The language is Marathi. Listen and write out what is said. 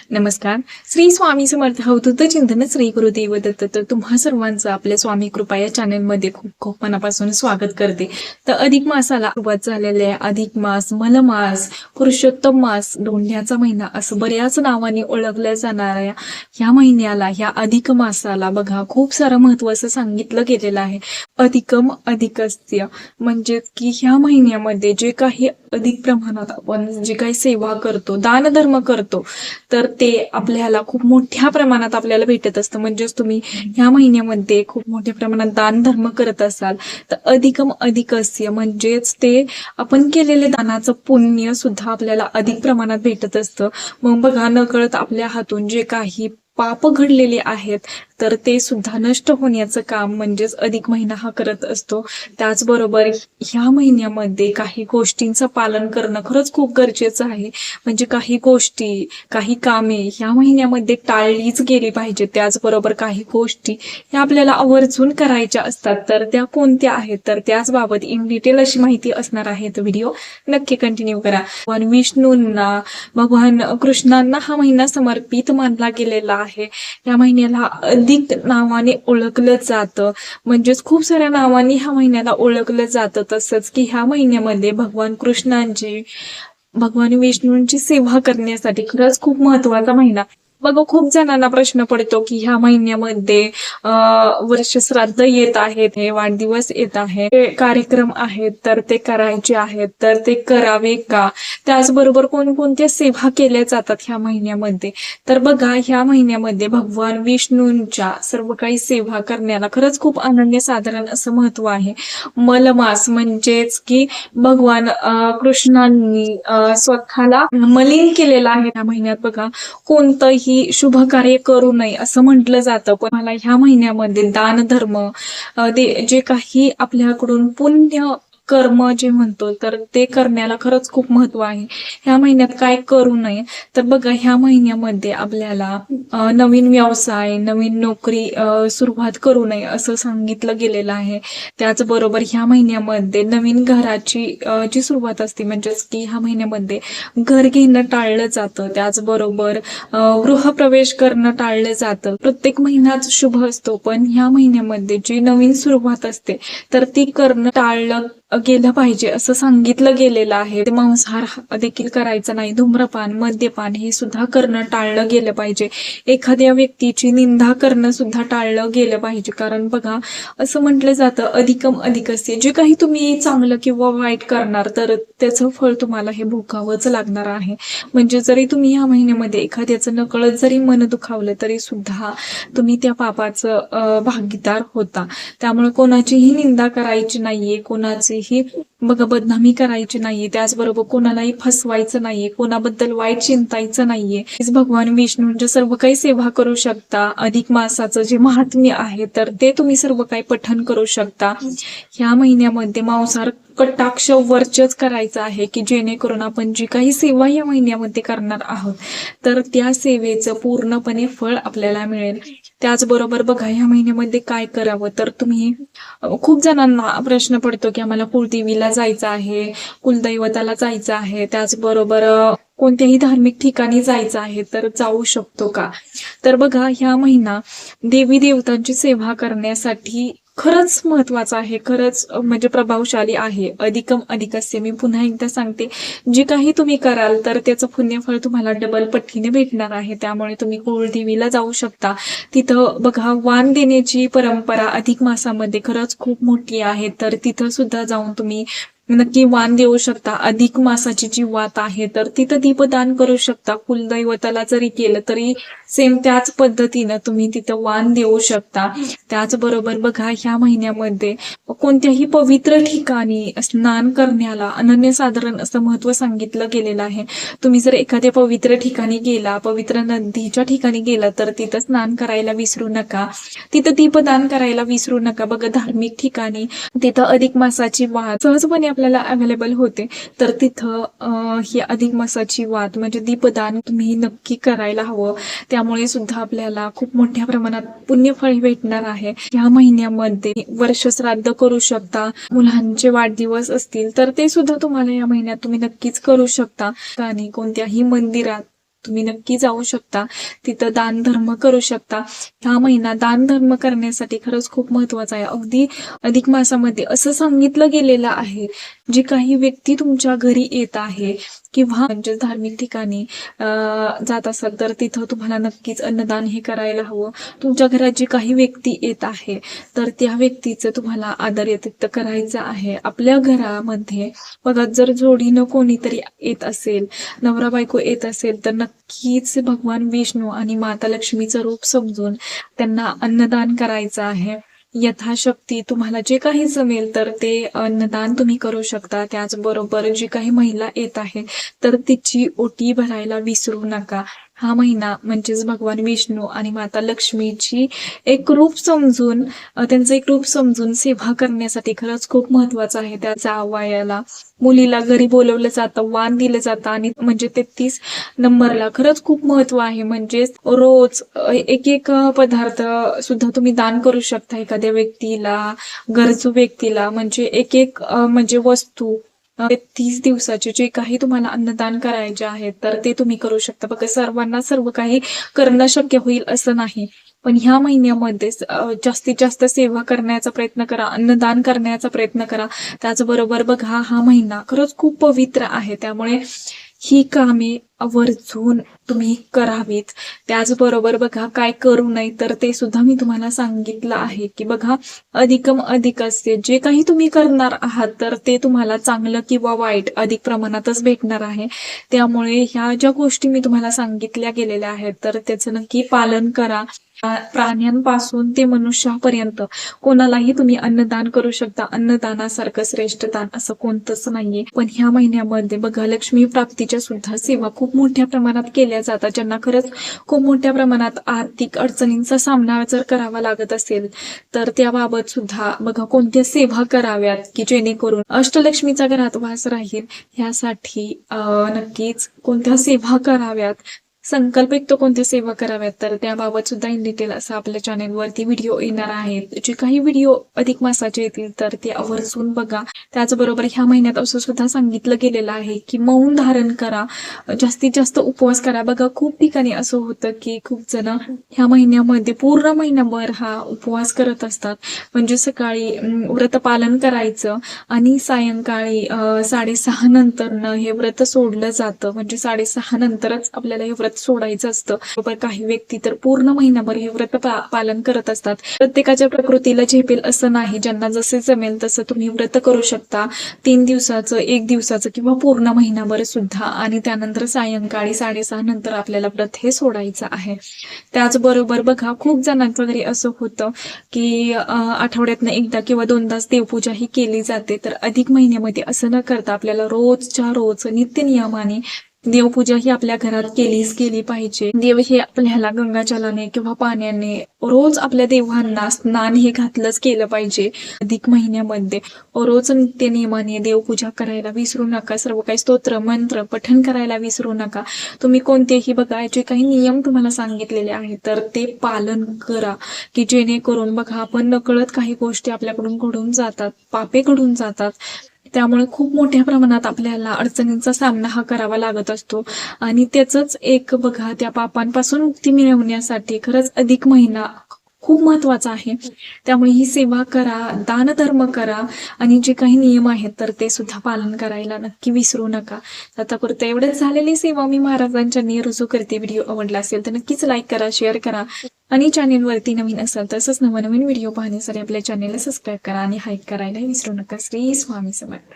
नमस्कार. श्री स्वामी समर्थ अवधूत चिंतन श्री गुरुदेव दत्त. तर तुम्हा सर्वांचं आपल्या स्वामी कृपा या चॅनलमध्ये खूप खूप मनापासून स्वागत करते. तर अधिक मासाला सुरुवात झालेली आहे. अधिक मास, मलमास, पुरुषोत्तम मास, धोंड्याचा महिना असं बऱ्याच नावाने ओळखल्या जाणाऱ्या ह्या महिन्याला, ह्या अधिक मासाला बघा खूप सारं महत्व असं सांगितलं गेलेलं आहे. अधिकम अधिकस्य म्हणजे की ह्या महिन्यामध्ये जे काही अधिक प्रमाणात आपण जे काही सेवा करतो, दानधर्म करतो, तर ते आपल्याला खूप मोठ्या प्रमाणात आपल्याला भेटत असतं. म्हणजेच तुम्ही ह्या महिन्यामध्ये खूप मोठ्या प्रमाणात दान धर्म करत असाल तर अधिकम अधिकस्य म्हणजेच ते आपण केलेले दानाचं पुण्य सुद्धा आपल्याला अधिक प्रमाणात भेटत असतं. मग बघा, नकळत आपल्या हातून जे काही पाप घडलेले आहेत तर ते सुद्धा नष्ट होण्याचं काम म्हणजेच अधिक महिना हा करत असतो. त्याचबरोबर ह्या महिन्यामध्ये काही गोष्टींचं पालन करणं खरंच खूप गरजेचं आहे. म्हणजे काही गोष्टी, काही कामे ह्या महिन्यामध्ये टाळलीच गेली पाहिजे. त्याचबरोबर काही गोष्टी ह्या आपल्याला आवर्जून करायच्या असतात. तर त्या कोणत्या आहेत, तर त्याचबाबत इन डिटेल अशी माहिती असणार आहे. तर व्हिडिओ नक्की कंटिन्यू करा. भगवान विष्णूंना, भगवान कृष्णांना हा महिना समर्पित मानला गेलेला आहे. या महिन्याला अधिक नावाने ओळखलं जातं. म्हणजेच खूप साऱ्या नावाने ह्या महिन्याला ओळखलं जातं. तसंच की ह्या महिन्यामध्ये भगवान कृष्णांची, भगवान विष्णूंची सेवा करण्यासाठी खरंच खूप महत्वाचा महिना. बघा, खूप जणांना प्रश्न पडतो की ह्या महिन्यामध्ये वर्ष श्राद्ध येत आहेत, हे वाढदिवस येत आहे, कार्यक्रम आहेत तर ते करायचे आहेत, तर ते करावे का? त्याचबरोबर कोणकोणत्या सेवा केल्या जातात ह्या महिन्यामध्ये. तर बघा, ह्या महिन्यामध्ये भगवान विष्णूंच्या सर्व काही सेवा करण्याला खरंच खूप अनन्य साधारण असं महत्व आहे. मलमास म्हणजेच की भगवान कृष्णांनी स्वतःला मलिन केलेला आहे. या महिन्यात बघा कोणतंही शुभ कार्य करू नये असं म्हटलं जातं. पण मला ह्या महिन्यामध्ये दान धर्म, जे काही आपल्याकडून पुण्य कर्म जे म्हणतो तर ते करण्याला खरंच खूप महत्व आहे. ह्या महिन्यात काय करू नये, तर बघा ह्या महिन्यामध्ये आपल्याला नवीन व्यवसाय, नवीन नोकरी सुरुवात करू नये असं सांगितलं गेलेलं आहे. त्याचबरोबर ह्या महिन्यामध्ये नवीन घराची जी सुरुवात असते, म्हणजेच की ह्या महिन्यामध्ये घर घेणं टाळलं जातं. त्याचबरोबर गृहप्रवेश करणं टाळलं जातं. प्रत्येक महिनाच शुभ असतो, पण ह्या महिन्यामध्ये जी नवीन सुरुवात असते तर ती करणं टाळलं गेलं पाहिजे असं सांगितलं गेलेलं आहे. मांसाहार देखील करायचं नाही, धूम्रपान, मद्यपान हे सुद्धा करणं टाळलं गेलं पाहिजे. एखाद्या व्यक्तीची निंदा करणं सुद्धा टाळलं गेलं पाहिजे. कारण बघा, असं म्हटलं जातं अधिकम अधिकस्य, जे काही तुम्ही चांगलं किंवा वाईट करणार तर त्याचं फळ तुम्हाला हे भोगावंच लागणार आहे. म्हणजे जरी तुम्ही या महिन्यामध्ये एखाद्याचं नकळत जरी मन दुखावलं तरी सुद्धा तुम्ही त्या पापाचं भागीदार होता. त्यामुळे कोणाचीही निंदा करायची नाहीये, कोणाचीही बघा बदनामी करायची नाहीये, त्याचबरोबर कोणालाही फसवायचं नाहीये, कोणाबद्दल वाईट चिंतायचं नाहीये. भगवान विष्णूंच्या सर्व काही सेवा करू शकता. अधिक मासाचं जे महात्म्य आहे तर ते तुम्ही सर्व काही पठण करू शकता. ह्या महिन्यामध्ये मांसाहार कटाक्ष वर्जच करायचं आहे, की जेणेकरून आपण जी काही सेवा या महिन्यामध्ये करणार आहोत तर त्या सेवेचं पूर्णपणे फळ आपल्याला मिळेल. त्याचबरोबर बघा, ह्या महिन्यामध्ये काय करावं, तर तुम्ही खूप जणांना प्रश्न पडतो की आम्हाला कुलदेवीला जायचं आहे, कुलदैवताला जायचं आहे, त्याचबरोबर कोणत्याही धार्मिक ठिकाणी जायचं आहे तर जाऊ शकतो का? तर बघा, ह्या महिना देवी देवतांची सेवा करण्यासाठी खरंच महत्वाचा आहे, खरंच म्हणजे प्रभावशाली आहे. अधिकम अधिकस्य, मी पुन्हा एकदा सांगते, जे काही तुम्ही कराल तर त्याचं पुण्यफळ तुम्हाला डबल पट्टीने भेटणार आहे. त्यामुळे तुम्ही कुलदेवीला जाऊ शकता. तिथं बघा, वाण देण्याची परंपरा अधिक मासामध्ये खरंच खूप मोठी आहे. तर तिथं सुद्धा जाऊन तुम्ही नक्की वाण देऊ शकता. अधिक मासाची जी वात आहे तर तिथं दीपदान करू शकता. कुलदैवताला जरी केलं तरी सेम त्याच पद्धतीनं तुम्ही तिथं वाण देऊ शकता. त्याचबरोबर बघा, ह्या महिन्यामध्ये कोणत्याही पवित्र ठिकाणी स्नान करण्याला अनन्यसाधारण असं महत्व सांगितलं गेलेलं आहे. तुम्ही जर एखाद्या पवित्र ठिकाणी गेला, पवित्र नदीच्या ठिकाणी गेला तर तिथं स्नान करायला विसरू नका, तिथं दीपदान करायला विसरू नका. बघा, धार्मिक ठिकाणी तिथं अधिक मासाची वात सहजपणे आपल्याला अवेलेबल होते. तर तिथं ही अधिक मासाची वात म्हणजे दीपदान तुम्ही नक्की करायला हवं. त्यामुळे सुद्धा आपल्याला खूप मोठ्या प्रमाणात पुण्यफळ भेटणार आहे. ह्या महिन्यामध्ये वर्ष श्राद्ध करू शकता. मुलांचे वाढदिवस असतील तर ते सुद्धा तुम्हाला या महिन्यात तुम्ही नक्कीच करू शकता. आणि कोणत्याही मंदिरात तुम्ही नक्की जाऊ शकता, तिथं दान धर्म करू शकता. हा महिना दान धर्म करण्यासाठी खरंच खूप महत्वाचा आहे. अगदी अधिक मासामध्ये असं सांगितलं गेलेलं आहे, जी काही व्यक्ती तुमच्या घरी येत आहे किंवा म्हणजे धार्मिक ठिकाणी जात असाल तर तिथं तुम्हाला नक्कीच अन्नदान हे करायला हवं. तुमच्या घरात जी काही व्यक्ती येत आहे तर त्या व्यक्तीचं तुम्हाला आदरातिथ्य करायचं आहे. आपल्या घरामध्ये बघा, जर जोडीनं कोणीतरी येत असेल, नवरा बायको येत असेल, तर नक्कीच भगवान विष्णू आणि माता लक्ष्मीचं रूप समजून त्यांना अन्नदान करायचं आहे. यथाशक्ती तुम्हाला जे काही जमेल तर ते अन्नदान तुम्ही करू शकता. त्याचबरोबर जी काही महिला येत आहे तर तिची ओटी भरायला विसरू नका. हा महिना म्हणजेच भगवान विष्णू आणि माता लक्ष्मीची एक रूप समजून त्यांचं एक रूप समजून सेवा करण्यासाठी खरंच खूप महत्वाचं आहे. त्या जावयाला, मुलीला घरी बोलवलं जातं, वाण दिलं जातं आणि म्हणजे 33 नंबरला खरंच खूप महत्व आहे. म्हणजेच रोज एक एक पदार्थ सुद्धा तुम्ही दान करू शकता एखाद्या व्यक्तीला, गरजू व्यक्तीला. म्हणजे एक एक म्हणजे वस्तू 30 दिवसाचे जे काही तुम्हाला अन्नदान करायचे आहे तर ते तुम्ही करू शकता. बघा, सर्वांना सर्व काही करणं शक्य होईल असं नाही, पण ह्या महिन्यामध्ये जास्तीत जास्त सेवा करण्याचा प्रयत्न करा, अन्नदान करण्याचा प्रयत्न करा. त्याचबरोबर बघा, हा महिना खरंच खूप पवित्र आहे, त्यामुळे ही कामे आवर्जून तुम्ही करावीत. त्याचबरोबर बघा, काय करू नये तर ते सुद्धा मी तुम्हाला सांगितलं आहे की बघा, अधिकम अधिक असते. जे काही तुम्ही करणार आहात तर ते तुम्हाला चांगलं किंवा वाईट अधिक प्रमाणातच भेटणार आहे. त्यामुळे ह्या ज्या गोष्टी मी तुम्हाला सांगितल्या गेलेल्या आहेत तर त्याचं नक्की पालन करा. प्राण्यांपासून ते मनुष्यापर्यंत कोणालाही तुम्ही अन्नदान करू शकता. अन्नदानासारखं श्रेष्ठ दान असं कोणतंच नाहीये. पण ह्या महिन्यामध्ये बघा, लक्ष्मी प्राप्तीच्या सुद्धा सेवा खूप मोठ्या प्रमाणात केल्या जातात. ज्यांना खरंच खूप मोठ्या प्रमाणात आर्थिक अडचणींचा सामना जर करावा लागत असेल तर त्याबाबत सुद्धा बघा, कोणत्या सेवा कराव्यात की जेणेकरून अष्टलक्ष्मीचा घरात वास राहील, ह्यासाठी नक्कीच कोणत्या सेवा कराव्यात, संकल्पयुक्त कोणत्या सेवा कराव्यात, तर त्याबाबत सुद्धा इन डिटेल असं आपल्या चॅनेलवरती व्हिडिओ येणार आहेत. जे काही व्हिडिओ अधिक मासाचे येतील तर ते आवर्जून बघा. त्याचबरोबर ह्या महिन्यात असं सुद्धा सांगितलं गेलेलं आहे की मौन धारण करा, जास्तीत जास्त उपवास करा. बघा, खूप ठिकाणी असं होतं की खूप जण ह्या महिन्यामध्ये पूर्ण महिनाभर हा उपवास करत असतात. म्हणजे सकाळी व्रत पालन करायचं आणि सायंकाळी 6:30 नंतर हे व्रत सोडलं जातं. म्हणजे 6:30 नंतरच आपल्याला हे व्रत सोडायचं असतं. बरोबर, काही व्यक्ती तर पूर्ण महिनाभर हे व्रत पालन करत असतात. प्रत्येकाच्या प्रकृतीला झेपेल असं नाही. ज्यांना जसे जमेल तसं तुम्ही व्रत करू शकता. 3 दिवसाचं, 1 दिवसाचं किंवा पूर्ण महिनाभर सुद्धा. आणि त्यानंतर सायंकाळी 6:30 नंतर आपल्याला व्रत हे सोडायचं आहे. त्याचबरोबर बघा, खूप जणांच्या घरी असं होतं की आठवड्यातनं एकदा किंवा 2दाच देवपूजा ही केली जाते. तर अधिक महिन्यामध्ये असं न करता आपल्याला रोजच्या रोज नित्यनियमाने देवपूजा ही आपल्या घरात केलीच केली पाहिजे. देव हे आपल्याला गंगाजलाने किंवा पाण्याने रोज आपल्या देवांना स्नान हे घातलंच केलं पाहिजे. अधिक महिन्यामध्ये रोज नित्यनियमाने देवपूजा करायला विसरू नका. सर्व काही स्तोत्र मंत्र पठण करायला विसरू नका. तुम्ही कोणतेही बघा, जे काही नियम तुम्हाला सांगितलेले आहेत तर ते पालन करा की जेणेकरून बघा, आपण नकळत काही गोष्टी आपल्याकडून घडून जातात, पापे घडून जातात. त्यामुळे खूप मोठ्या प्रमाणात आपल्याला अडचणींचा सामना हा करावा लागत असतो. आणि त्याचंच एक बघा, त्या पापांपासून मुक्ती मिळवण्यासाठी खरंच अधिक महिना खूप महत्वाचा आहे. त्यामुळे ही सेवा करा, दानधर्म करा आणि जे काही नियम आहेत तर ते सुद्धा पालन करायला नक्की विसरू नका. आतापुरतं एवढंच झालेली सेवा मी महाराजांच्या रुजू करते. व्हिडिओ आवडला असेल तर नक्कीच लाईक करा, शेअर करा आणि चॅनेलवरती नवीन असाल तसंच नवनवीन व्हिडिओ पाहण्यासाठी आपल्या चॅनेलला सबस्क्राईब करा आणि हाईक करायला विसरू नका. श्री स्वामी समर्थ.